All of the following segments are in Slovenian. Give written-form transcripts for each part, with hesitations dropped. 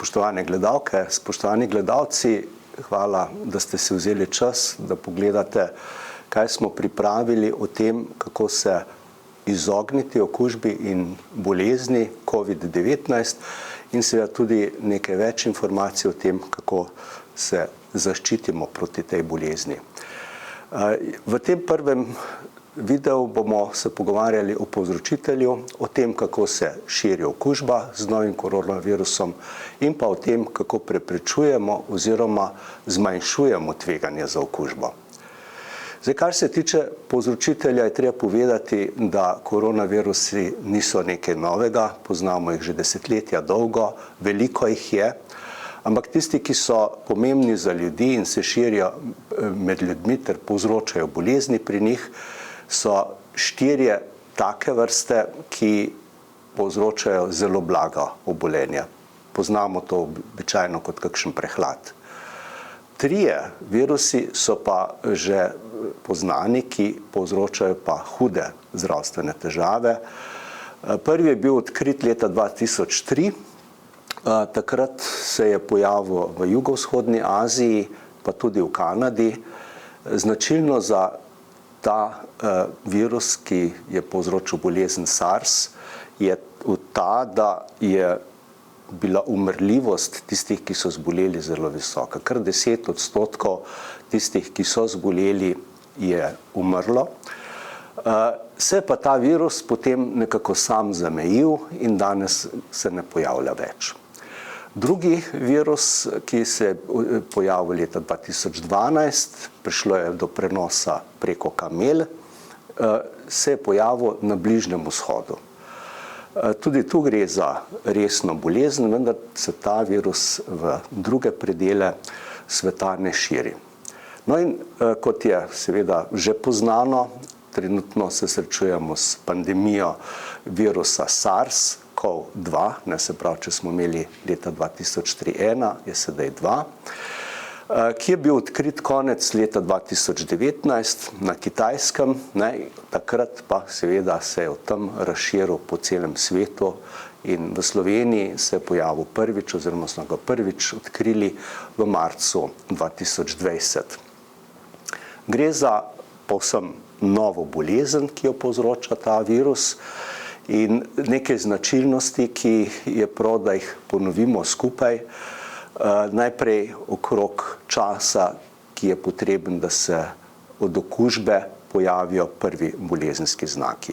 Spoštovane gledalke, spoštovani gledalci, hvala, da ste si vzeli čas, da pogledate, kaj smo pripravili o tem, kako se izogniti okužbi in bolezni COVID-19 in seveda tudi nekaj več informacij o tem, kako se zaščitimo proti tej bolezni. V tem prvem videu bomo se pogovarjali o povzročitelju, o tem, kako se širi okužba z novim koronavirusom in pa o tem, kako preprečujemo oziroma zmanjšujemo tveganje za okužbo. Zdaj, kar se tiče povzročitelja, je treba povedati, da koronavirusi niso nekaj novega, poznamo jih že desetletja dolgo, veliko jih je, ampak tisti, ki so pomembni za ljudi in se širijo med ljudmi ter povzročajo bolezni pri njih, so 4 take vrste, ki povzročajo zelo blaga obolenja. Poznamo to običajno kot kakšen prehlad. 3 virusi so pa že poznani, ki povzročajo pa hude zdravstvene težave. Prvi je bil odkrit leta 2003, takrat se je pojavil v jugovzhodni Aziji, pa tudi v Kanadi. Značilno za ta virus, ki je povzročil bolezen SARS, je ta, da je bila umrljivost tistih, ki so zboleli, zelo visoka. Kar 10% tistih, ki so zboleli, je umrlo. Se pa ta virus potem nekako sam zamejil in danes se ne pojavlja več. Drugi virus, ki se je pojavil leta 2012, prišlo je do prenosa preko kamel, se je pojavil na Bližnjem vzhodu. Tudi tu gre za resno bolezen, vendar se ta virus v druge predele sveta ne širi. No in kot je seveda že poznano, trenutno se srečujemo s pandemijo virusa SARS-CoV-2, se pravi, če smo imeli leta 2003 1, je sedaj 2, ki je bil odkrit konec leta 2019 na Kitajskem, takrat pa seveda se je tam razširil po celem svetu in v Sloveniji se je pojavil prvič oziroma smo ga prvič odkrili v marcu 2020. Gre za povsem novo bolezen, ki jo povzroča ta virus in nekaj značilnosti, ki je prav, da jih ponovimo skupaj. Najprej okrog časa, ki je potreben, da se od okužbe pojavijo prvi bolezenski znaki.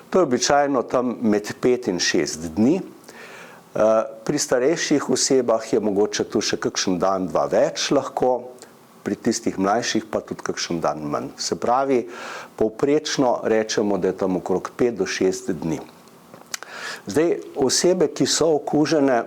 To je običajno tam med 5 in 6 dni. Pri starejših osebah je mogoče tu še kakšen dan, 2 več lahko, pri tistih mlajših pa tudi kakšen dan manj. Se pravi, povprečno rečemo, da je tam okrog 5 do 6 dni. Zdaj, osebe, ki so okužene,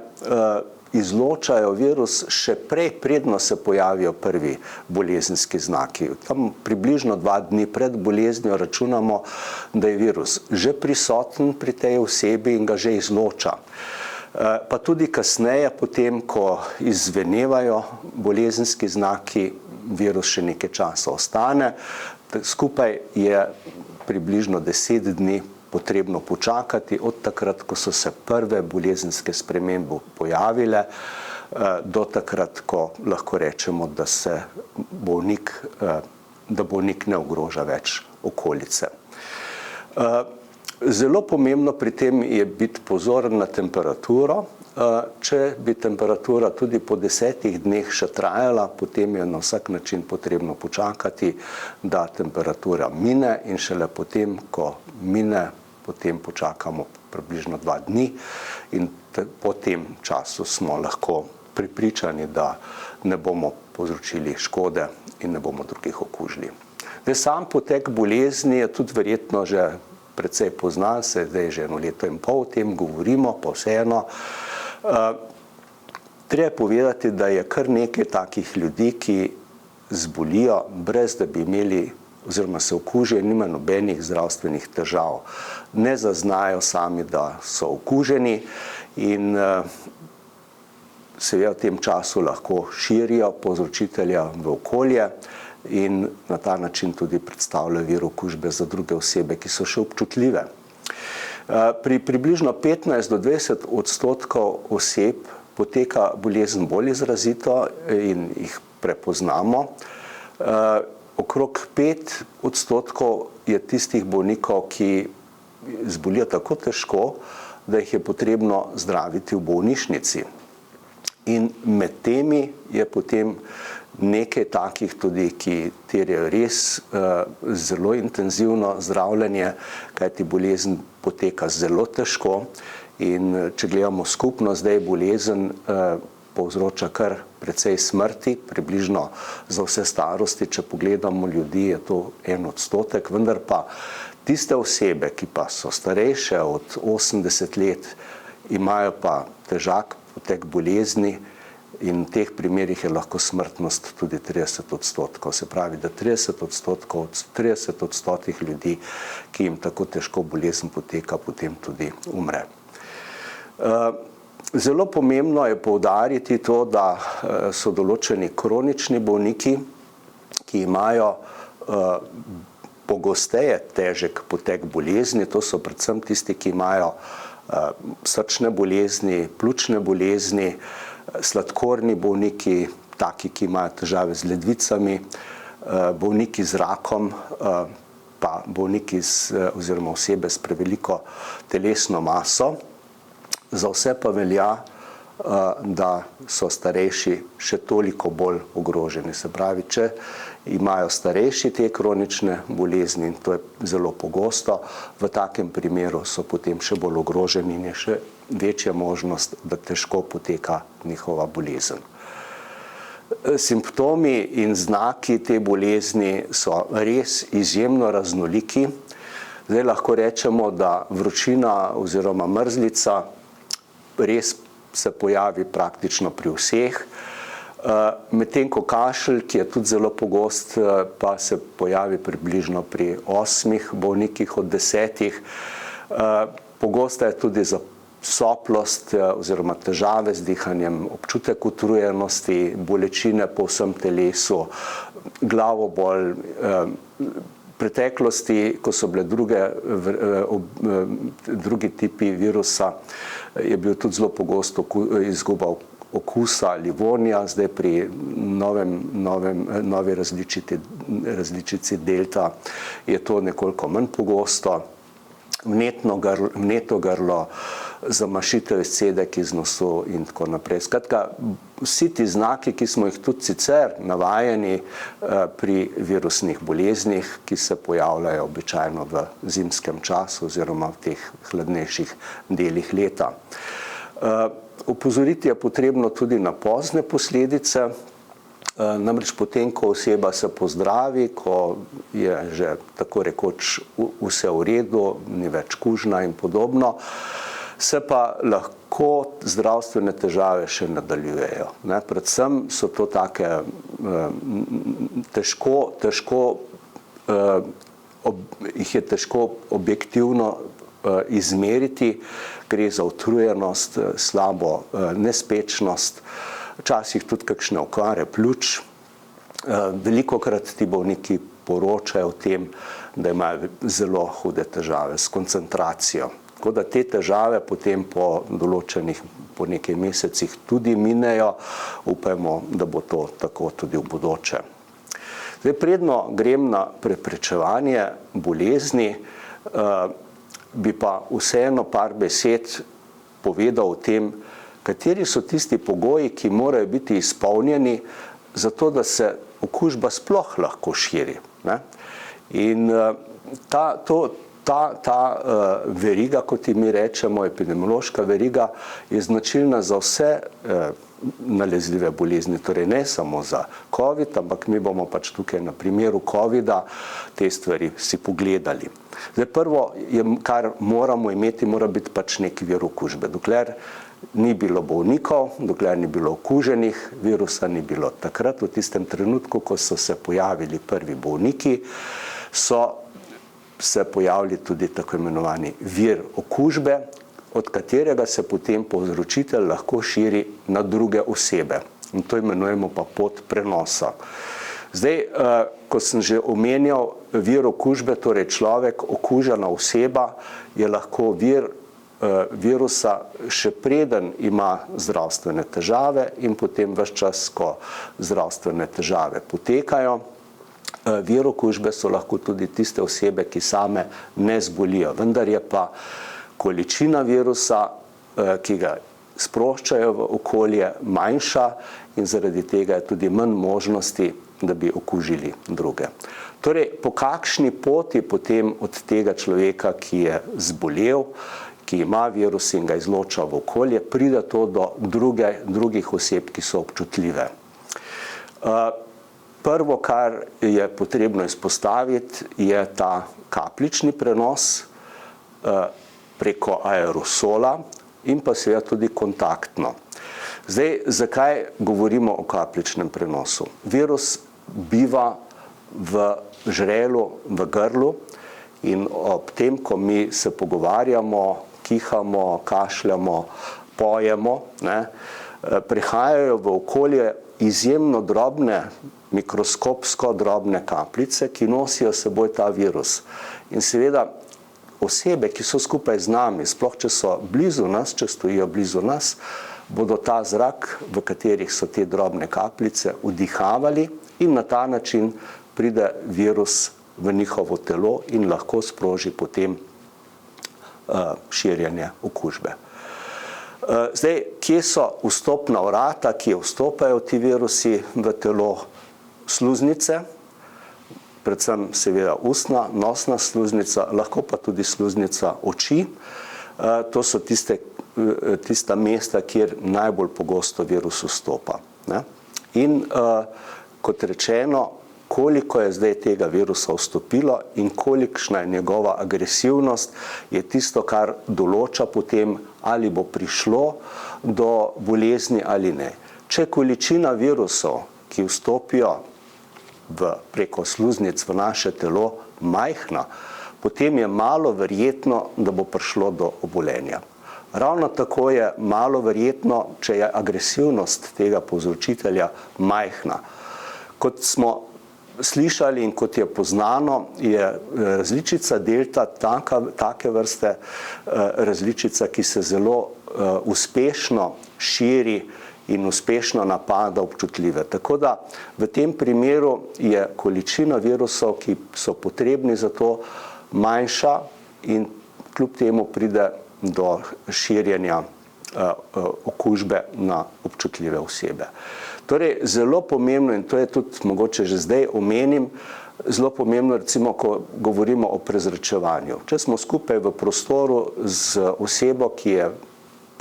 izločajo virus še prej, predno se pojavijo prvi bolezenski znaki. Tam približno 2 dni pred boleznijo računamo, da je virus že prisoten pri tej osebi in ga že izloča. Pa tudi kasneje, potem, ko izzvenevajo bolezenski znaki, virus še nekaj časa ostane. Skupaj je približno 10 dni potrebno počakati od takrat, ko so se prve bolezenske spremembe pojavile, do takrat, ko lahko rečemo, da bolnik ne ogroža več okolice. Zelo pomembno pri tem je biti pozoren na temperaturo. Če bi temperatura tudi po 10 dneh še trajala, potem je na vsak način potrebno počakati, da temperatura mine in šele potem, ko mine, potem počakamo približno 2 dni in po tem času smo lahko prepričani, da ne bomo povzročili škode in ne bomo drugih okužili. Sam potek bolezni je tudi verjetno že precej poznan, se zdaj že 1 leto in pol o tem govorimo, pa vseeno. Treba povedati, da je kar nekaj takih ljudi, ki zbolijo, brez da bi imeli oziroma se okužijo, nima nobenih zdravstvenih težav. Ne zaznajo sami, da so okuženi in seveda v tem času lahko širijo povzročitelja v okolje in na ta način tudi predstavljajo vir okužbe za druge osebe, ki so še občutljive. Pri približno 15 do 20% oseb poteka bolezen bolj izrazito in jih prepoznamo. Okrog 5% je tistih bolnikov, ki zbolijo tako težko, da jih je potrebno zdraviti v bolnišnici. In med temi je potem nekaj takih tudi, ki terjajo res zelo intenzivno zdravljenje, kajti bolezen poteka zelo težko in če gledamo skupno, zdaj bolezen povzroča kar precej smrti, približno za vse starosti, če pogledamo ljudi, je to 1%, vendar pa tiste osebe, ki pa so starejše od 80 let, imajo pa težak potek bolezni in v teh primerih je lahko smrtnost tudi 30%. Se pravi, da 30% od 30% ljudi, ki jim tako težko bolezen poteka, potem tudi umre. Zelo pomembno je poudariti to, da so določeni kronični bolniki, ki imajo pogosteje težek potek bolezni, to so predvsem tisti, ki imajo srčne bolezni, pljučne bolezni, sladkorni bolniki, taki, ki imajo težave z ledvicami, bolniki z rakom, pa bolniki oziroma osebe s preveliko telesno maso. Za vse pa velja, da so starejši še toliko bolj ogroženi. Se pravi, če imajo starejši te kronične bolezni, in to je zelo pogosto, v takem primeru so potem še bolj ogroženi in je še večja možnost, da težko poteka njihova bolezen. Simptomi in znaki te bolezni so res izjemno raznoliki. Zdaj lahko rečemo, da vročina oziroma mrzlica res se pojavi praktično pri vseh, medtem ko kašelj, ki je tudi zelo pogost, pa se pojavi približno pri 8 bolnikih od 10. Pogosta je tudi zasoplost oziroma težave z dihanjem, občutek utrujenosti, bolečine po vsem telesu, glavobol. V preteklosti, ko so bile drugi tipi virusa, je bil tudi zelo pogost izguba okusa ali vonja, zdaj pri novi različici delta je to nekoliko manj pogosto. Vneto grlo, zamašitev izcedek iz nosu in tako naprej. Skratka, vsi ti znaki, ki smo jih tudi sicer navajeni pri virusnih boleznih, ki se pojavljajo običajno v zimskem času oziroma v teh hladnejših delih leta. Opozoriti je potrebno tudi na pozne posledice, namreč potem, ko oseba se pozdravi, ko je že tako rekoč vse v redu, ni več kužna in podobno, se pa lahko zdravstvene težave še nadaljujejo. Predvsem so to take jih je težko objektivno izmeriti, gre za utrujenost, slabo nespečnost, včasih tudi kakšne okvare pljuč. Velikokrat ti bolniki poročajo o tem, da imajo zelo hude težave s koncentracijo. Tako da te težave potem po nekaj mesecih tudi minejo, upajmo, da bo to tako tudi v bodoče. Zdaj, predno grem na preprečevanje bolezni, bi pa vseeno par besed povedal o tem, kateri so tisti pogoji, ki morajo biti izpolnjeni, zato da se okužba sploh lahko širi. In ta veriga, kot ji mi rečemo, epidemiološka veriga, je značilna za vse nalezljive bolezni, torej ne samo za COVID, ampak mi bomo pač tukaj na primeru COVID-a te stvari si pogledali. Zdaj, prvo, kar moramo imeti, mora biti pač neki vir okužbe. Dokler ni bilo bolnikov, dokler ni bilo okuženih, virusa ni bilo. Takrat, v tistem trenutku, ko so se pojavili prvi bolniki, so se pojavili tudi tako imenovani vir okužbe, od katerega se potem povzročitelj lahko širi na druge osebe. In to imenujemo pa pot prenosa. Zdaj, ko sem že omenjal vir okužbe, torej človek, okužena oseba, je lahko vir virusa še preden ima zdravstvene težave in potem ves čas, ko zdravstvene težave potekajo. Vir okužbe so lahko tudi tiste osebe, ki same ne zbolijo, vendar je pa količina virusa, ki ga sproščajo v okolje, manjša in zaradi tega je tudi manj možnosti, da bi okužili druge. Torej, po kakšni poti potem od tega človeka, ki je zbolel, ki ima virus in ga izloča v okolje, pride to do drugih oseb, ki so občutljive. Prvo, kar je potrebno izpostaviti, je ta kapljični prenos preko aerosola in pa seveda tudi kontaktno. Zdaj, zakaj govorimo o kapljičnem prenosu? Virus biva v žrelu, v grlu in ob tem, ko mi se pogovarjamo, kihamo, kašljamo, pojemo, prihajajo v okolje izjemno drobne, mikroskopsko drobne kapljice, ki nosijo s seboj ta virus. In seveda osebe, ki so skupaj z nami, sploh če so blizu nas, če stojijo blizu nas, bodo ta zrak, v katerih so te drobne kapljice, vdihavali in na ta način pride virus v njihovo telo in lahko sproži potem širjenje okužbe. Zdaj, kje so vstopna vrata, kje vstopajo ti virusi v telo? Sluznice, predvsem seveda ustna, nosna sluznica, lahko pa tudi sluznica oči. To so tista mesta, kjer najbolj pogosto virus vstopa. In kot rečeno, koliko je zdaj tega virusa vstopilo in kolikšna je njegova agresivnost, je tisto, kar določa potem, ali bo prišlo do bolezni ali ne. Če količina virusov, ki vstopijo preko sluznic v naše telo, majhna, potem je malo verjetno, da bo prišlo do obolenja. Ravno tako je malo verjetno, če je agresivnost tega povzročitelja majhna. Kot smo slišali in kot je poznano, je različica delta take vrste različica, ki se zelo uspešno širi in uspešno napada občutljive. Tako da v tem primeru je količina virusov, ki so potrebni za to, manjša in kljub temu pride do širjenja okužbe na občutljive osebe. Torej, zelo pomembno, in to je tudi mogoče že zdaj omenim, zelo pomembno recimo, ko govorimo o prezračevanju. Če smo skupaj v prostoru z osebo, ki je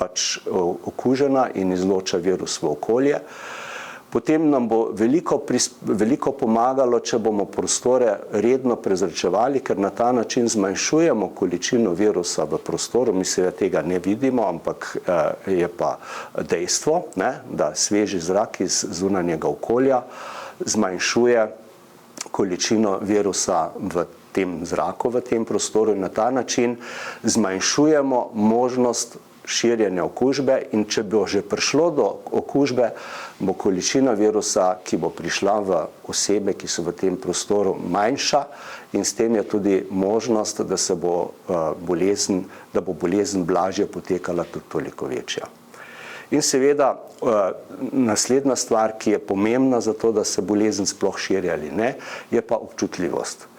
pač okužena in izloča virus v okolje, potem nam bo veliko pomagalo, če bomo prostore redno prezračevali, ker na ta način zmanjšujemo količino virusa v prostoru. Mi seveda tega ne vidimo, ampak je pa dejstvo, da sveži zrak iz zunanjega okolja zmanjšuje količino virusa v tem zraku, v tem prostoru in na ta način zmanjšujemo možnost širjenja okužbe in če bo že prišlo do okužbe, bo količina virusa, ki bo prišla v osebe, ki so v tem prostoru, manjša in s tem je tudi možnost, da bo bolezen blažje potekala tudi toliko večja. In seveda naslednja stvar, ki je pomembna za to, da se bolezen sploh širi ali ne, je pa občutljivost.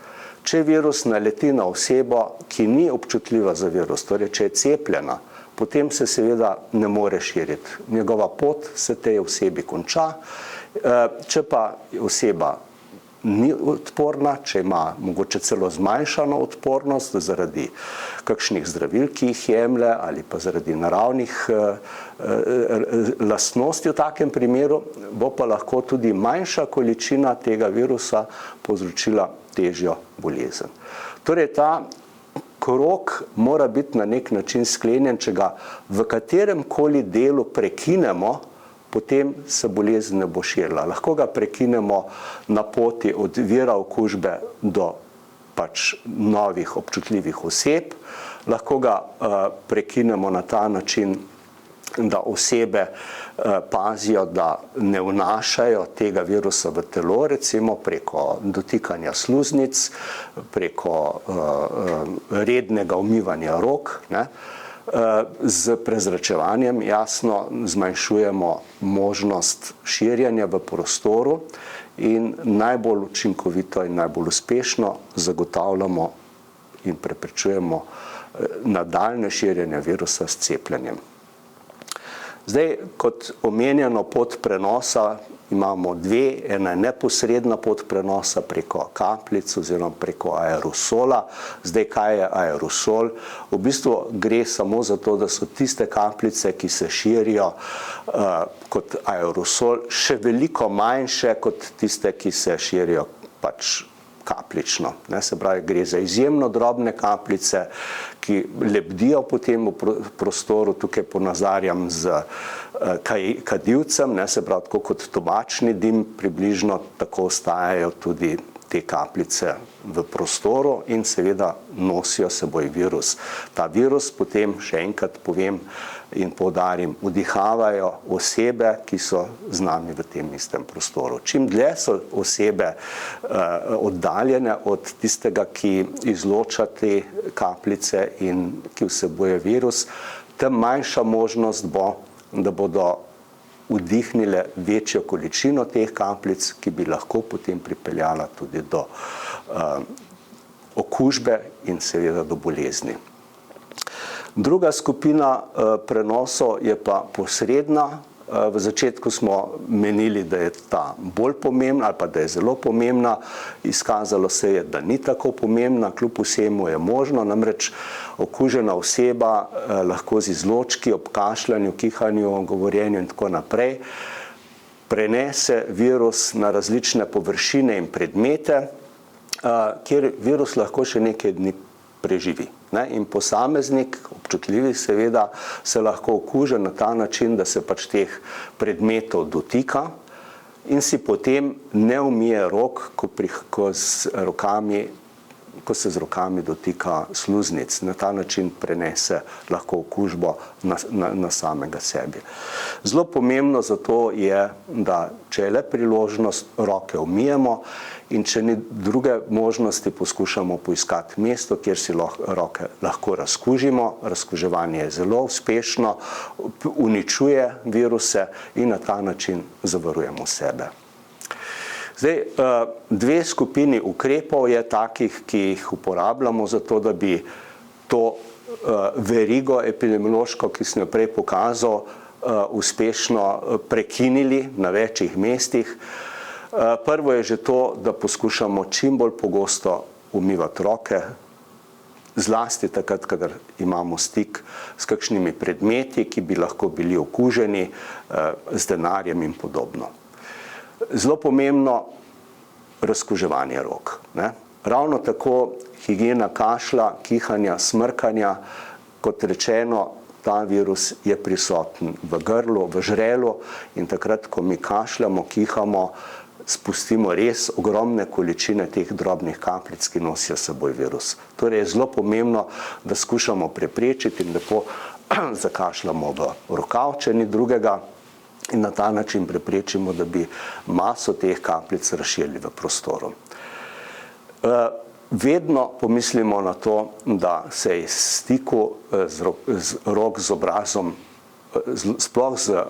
Če virus naleti na osebo, ki ni občutljiva za virus, torej če je cepljena, potem se seveda ne more širiti. Njegova pot se tej osebi konča. Če pa oseba ni odporna, če ima mogoče celo zmanjšano odpornost zaradi kakšnih zdravil, ki jih jemlje, ali pa zaradi naravnih lastnosti v takem primeru, bo pa lahko tudi manjša količina tega virusa povzročila težjo bolezen. Torej, ta krog mora biti na nek način sklenjen, če ga v katerem koli delu prekinemo, potem se bolezen ne bo širila. Lahko ga prekinemo na poti od vira okužbe do pač novih občutljivih oseb, lahko ga prekinemo na ta način, da osebe pazijo, da ne vnašajo tega virusa v telo, recimo preko dotikanja sluznic, preko rednega umivanja rok. Z prezračevanjem jasno zmanjšujemo možnost širjenja v prostoru in najbolj učinkovito in najbolj uspešno zagotavljamo in preprečujemo nadaljnje širjenje virusa s cepljenjem. Zdaj, kot omenjeno, pot prenosa imamo dve. Ena je neposredna pot prenosa preko kapljic oziroma preko aerosola. Zdaj, kaj je aerosol? V bistvu gre samo za to, da so tiste kapljice, ki se širijo kot aerosol, še veliko manjše kot tiste, ki se širijo pač kapljično. Se pravi, gre za izjemno drobne kapljice, ki lebdijo potem v prostoru. Tukaj ponazarjam z kadilcem, se pravi, tako kot tobačni dim, približno tako ostajajo tudi te kapljice v prostoru in seveda nosijo seboj virus. Ta virus potem, še enkrat povem in poudarim, vdihavajo osebe, ki so z nami v tem istem prostoru. Čim dlje so osebe oddaljene od tistega, ki izloča te kapljice in ki vsebuje virus, tem manjša možnost bo, da bodo vdihnile večjo količino teh kapljic, ki bi lahko potem pripeljala tudi do okužbe in seveda do bolezni. Druga skupina prenosov je pa posredna. V začetku smo menili, da je ta bolj pomembna ali pa da je zelo pomembna. Izkazalo se je, da ni tako pomembna, kljub vsemu je možno. Namreč okužena oseba lahko z izločki ob kašljanju, kihanju, govorjenju in tako naprej prenese virus na različne površine in predmete, kjer virus lahko še nekaj dni preživi. In posameznik, občutljivi seveda, se lahko okuži na ta način, da se pač teh predmetov dotika in si potem ne umije rok, ko se z rokami dotika sluznic. Na ta način prenese lahko okužbo na samega sebi. Zelo pomembno zato je, da če je le priložnost, roke umijemo in če ni druge možnosti, poskušamo poiskati mesto, kjer si roke lahko razkužimo. Razkuževanje je zelo uspešno, uničuje viruse in na ta način zavarujemo sebe. Zdaj, dve skupini ukrepov je takih, ki jih uporabljamo za to, da bi to verigo epidemiološko, ki sem jo prej pokazal, uspešno prekinili na večjih mestih. Prvo je že to, da poskušamo čim bolj pogosto umivati roke, zlasti takrat, kadar imamo stik s kakšnimi predmeti, ki bi lahko bili okuženi, z denarjem in podobno. Zelo pomembno razkuževanje rok. Ravno tako higiena kašlja, kihanja, smrkanja, kot rečeno, ta virus je prisoten v grlu, v žrelu in takrat, ko mi kašljamo, kihamo, spustimo res ogromne količine teh drobnih kapljic, ki nosijo seboj virus. Torej je zelo pomembno, da skušamo preprečiti in lepo zakašljamo v rokav, če ni drugega, in na ta način preprečimo, da bi maso teh kapljic razširili v prostoru. Vedno pomislimo na to, da se iz stiku rok z obrazom, sploh z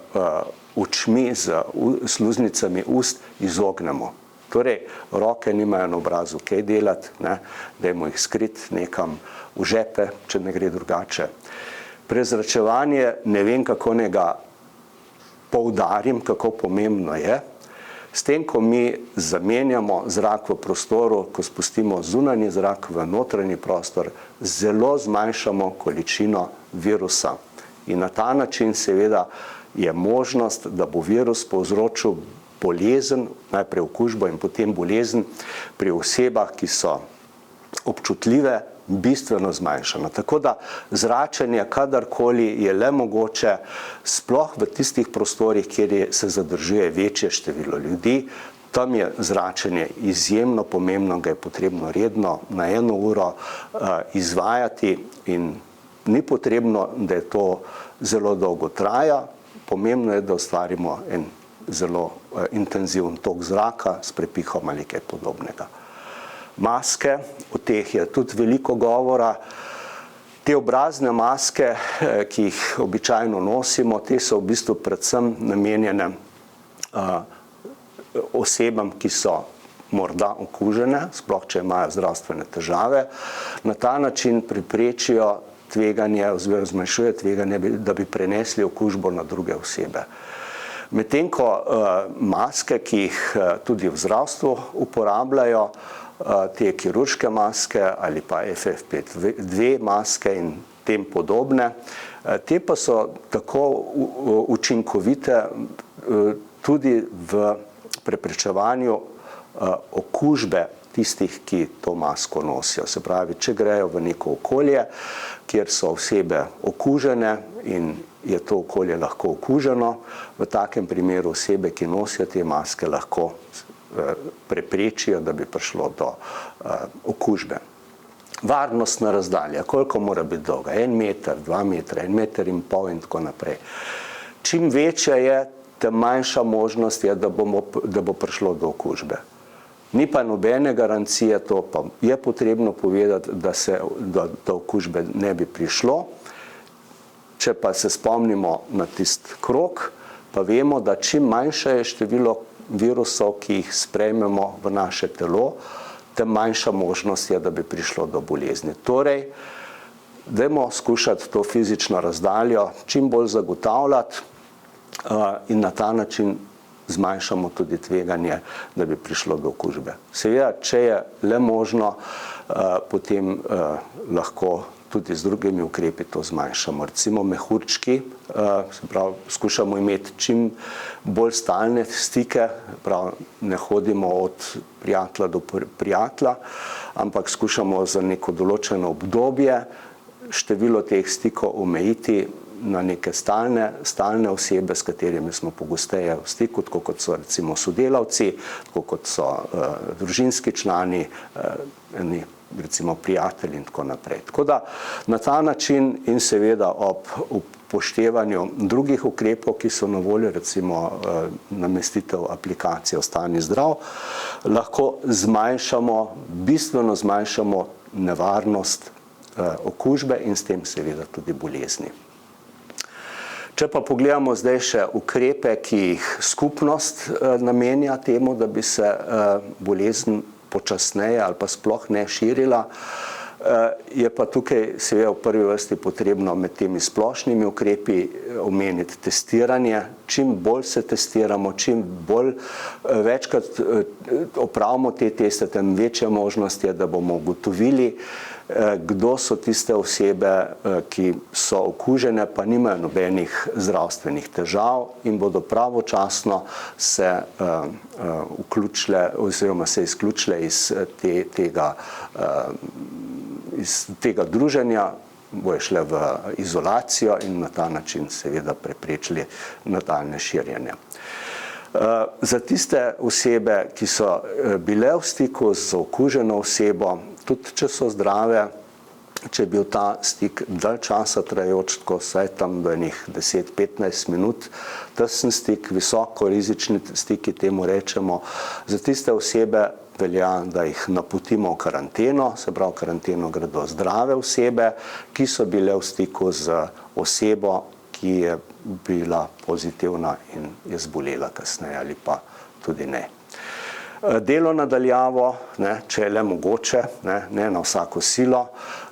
očmi, z sluznicami ust, izognemo. Torej, roke nimajo na obrazu kaj delati, dajmo jih skriti nekam v žepe, če ne gre drugače. Prezračevanje, ne vem, kako naj ga poudarim, kako pomembno je. S tem, ko mi zamenjamo zrak v prostoru, ko spustimo zunanji zrak v notranji prostor, zelo zmanjšamo količino virusa. In na ta način seveda je možnost, da bo virus povzročil bolezen, najprej okužbo in potem bolezen pri osebah, ki so občutljive, bistveno zmanjšana. Tako da zračenje kadarkoli je le mogoče, sploh v tistih prostorih, kjer se zadržuje večje število ljudi, tam je zračenje izjemno pomembno, ga je potrebno redno na 1 uro izvajati in ni potrebno, da je to zelo dolgo traja. Pomembno je, da ustvarimo en zelo intenziven tok zraka s prepihom ali kaj podobnega. Maske, o teh je tudi veliko govora. Te obrazne maske, ki jih običajno nosimo, te so v bistvu predvsem namenjene osebam, ki so morda okužene, sploh če imajo zdravstvene težave. Na ta način preprečijo tveganje oziroma zmanjšuje tveganje, da bi prenesli okužbo na druge osebe. Medtem ko maske, ki jih tudi v zdravstvu uporabljajo, te kirurške maske ali pa FFP2 maske in tem podobne, te pa so tako učinkovite tudi v preprečevanju okužbe tistih, ki to masko nosijo. Se pravi, če grejo v neko okolje, kjer so osebe okužene in je to okolje lahko okuženo, v takem primeru osebe, ki nosijo te maske, lahko preprečijo, da bi prišlo do okužbe. Varnostna razdalja, koliko mora biti dolga? 1 meter, 2 metra, 1,5 metra in tako naprej. Čim večja je, tem manjša možnost je, da bo prišlo do okužbe. Ni pa nobene garancije, to pa je potrebno povedati, da do okužbe ne bi prišlo. Če pa se spomnimo na tisti krog, pa vemo, da čim manjše je število virusov, ki jih sprejmemo v naše telo, tem manjša možnost je, da bi prišlo do bolezni. Torej, dajmo skušati to fizično razdaljo čim bolj zagotavljati in na ta način zmanjšamo tudi tveganje, da bi prišlo do okužbe. Seveda, če je le možno, potem lahko tudi z drugimi ukrepi to zmanjšamo. Recimo mehurčki, se pravi, skušamo imeti čim bolj stalne stike, prav, ne hodimo od prijatelja do prijatelja, ampak skušamo za neko določeno obdobje število teh stikov omejiti na neke stalne osebe, s katerimi smo pogosteje v stiku, tako kot so recimo sodelavci, tako kot so družinski člani, recimo prijatelji in tako naprej. Tako da na ta način in seveda ob upoštevanju drugih ukrepov, ki so na voljo, recimo namestitev aplikacije Ostani zdrav, lahko bistveno zmanjšamo nevarnost okužbe in s tem seveda tudi bolezni. Če pa pogledamo zdaj še ukrepe, ki jih skupnost namenja temu, da bi se bolezen počasneje ali pa sploh ne širila, je pa tukaj seveda v prvi vrsti potrebno med temi splošnimi ukrepi omeniti testiranje. Čim bolj se testiramo, čim bolj večkrat opravimo te teste, tem večja možnost je, da bomo ugotovili, kdo so tiste osebe, ki so okužene, pa nimajo nobenih zdravstvenih težav in bodo pravočasno se vključile oziroma se izključile iz tega druženja, bojo šle v izolacijo in na ta način seveda preprečili nadaljnje širjenje. Za tiste osebe, ki so bile v stiku z okuženo osebo, tudi če so zdrave, če je bil ta stik dalj časa trajajoč, tako vsaj tam do enih 10-15 minut, tesen stik, visoko rizični stiki temu rečemo, za tiste osebe velja, da jih napotimo v karanteno, se pravi, v karanteno gredo zdrave osebe, ki so bile v stiku z osebo, ki je bila pozitivna in je zbolela kasneje ali pa tudi ne. Delo na daljavo, če je le mogoče, ne na vsako silo.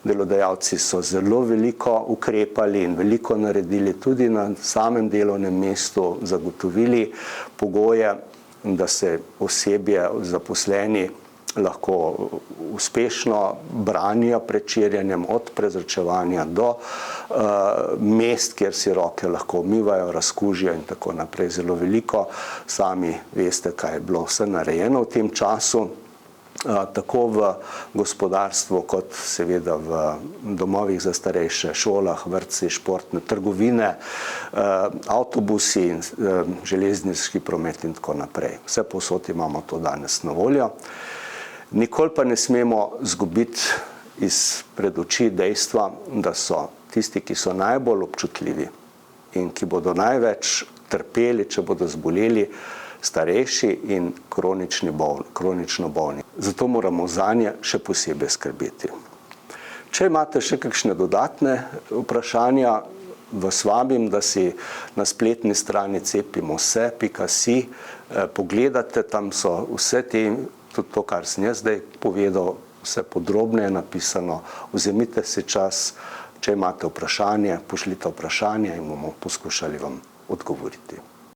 Delodajalci so zelo veliko ukrepali in veliko naredili tudi na samem delovnem mestu, zagotovili pogoje, da se osebje, zaposleni lahko uspešno branijo pred širjenjem, od prezračevanja do mest, kjer si roke lahko umivajo, razkužijo in tako naprej. Zelo veliko, sami veste, kaj je bilo vse narejeno v tem času, tako v gospodarstvu kot seveda v domovih za starejše, šolah, vrtci, športne trgovine, avtobusi, železniški promet in tako naprej. Vse povsod imamo to danes na voljo. Nikoli pa ne smemo izgubiti izpred oči dejstva, da so tisti, ki so najbolj občutljivi in ki bodo največ trpeli, če bodo zboleli, starejši in kronično bolni. Zato moramo zanje še posebej skrbeti. Če imate še kakšne dodatne vprašanja, vas vabim, da si na spletni strani cepimose.si pogledate, tam so vse te, tudi to, kar sem jaz zdaj povedal, vse podrobneje napisano. Vzemite si čas, če imate vprašanje, pošljite vprašanje in bomo poskušali vam odgovoriti.